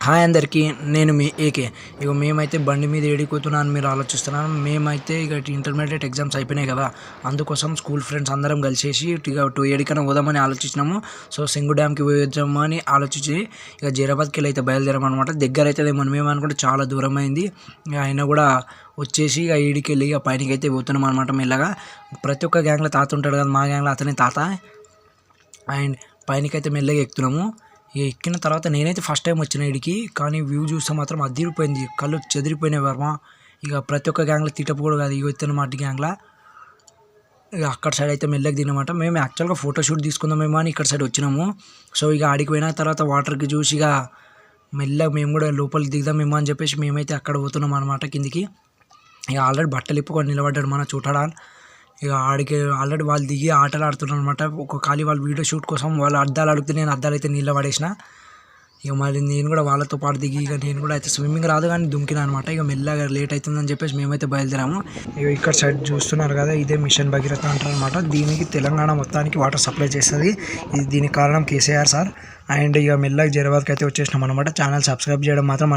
Hi అందరికీ, నేను మీ AK. ఇక మేమైతే బండి మీద ఏడిపోతున్నాను మీరు ఆలోచిస్తున్నాను. మేమైతే ఇక ఇంటర్మీడియట్ ఎగ్జామ్స్ అయిపోయినాయి కదా, అందుకోసం స్కూల్ ఫ్రెండ్స్ అందరం కలిసేసి ఇక ఏడికైనా పోదామని ఆలోచించినాము. సో సింగు డ్యామ్కి పోయొద్దామని ఆలోచించి ఇక జీరాబాద్కి వెళ్ళి అయితే బయలుదేరామన్నమాట. దగ్గర అయితే మనం ఏమనుకుంటే చాలా దూరం అయింది. అయినా కూడా వచ్చేసి ఇక ఈడికి వెళ్ళి ఇక పైనకి అయితే పోతున్నాం అనమాట. మెల్లగా ప్రతి ఒక్క గ్యాంగ్లో తాత ఉంటాడు కదా, మా గ్యాంగ్లో అతనే తాత. అండ్ పైనకైతే మెల్లగా ఎక్కుతున్నాము. ఇక ఎక్కిన తర్వాత నేనైతే ఫస్ట్ టైం వచ్చిన ఇడికి, కానీ వ్యూ చూస్తే మాత్రం అదిరిపోయింది, కళ్ళు చెదిరిపోయినాయి వర్మ. ఇక ప్రతి ఒక్క గ్యాంగ్లో తిట్టపు కాదు, ఇక ఇతనమాట గ్యాంగ్లో. ఇక అక్కడ సైడ్ అయితే మెల్లగా తినమాట. మేము యాక్చువల్గా ఫోటోషూట్ తీసుకుందామేమో అని ఇక్కడ సైడ్ వచ్చినాము. సో ఇక ఆడికి పోయిన తర్వాత వాటర్కి చూసి ఇక మెల్లగా మేము కూడా లోపలికి దిగుదామేమో అని చెప్పేసి మేమైతే అక్కడ పోతున్నాం అనమాట కిందికి. ఇక ఆల్రెడీ బట్టలు ఇప్పుకొని నిలబడ్డాడు మన చూటాడాన్. ఇక ఆడికి ఆల్రెడీ వాళ్ళు దిగి ఆటలు ఆడుతున్నారు అనమాట. ఒక ఖాళీ వాళ్ళు వీడియో షూట్ కోసం వాళ్ళు అద్దాలు అడిగితే నేను అద్దాలు అయితే నీళ్ళ పడేసిన. ఇక మళ్ళీ నేను కూడా వాళ్ళతో పాటు దిగి ఇక నేను కూడా అయితే స్విమ్మింగ్ రాదు కానీ దుంకినా అనమాట. ఇక మెల్లగా లేట్ అవుతుందని చెప్పేసి మేమైతే బయలుదేరాము. ఇక ఇక్కడ సైడ్ చూస్తున్నారు కదా, ఇదే మిషన్ భగీరథ అంటారు అనమాట. దీనికి తెలంగాణ మొత్తానికి వాటర్ సప్లై చేస్తుంది. దీనికి కారణం కేసీఆర్ సార్. అండ్ ఇక మెల్లగా జీరాబాద్కి అయితే వచ్చేసినాం అనమాట. ఛానల్ సబ్స్క్రైబ్ చేయడం మాత్రం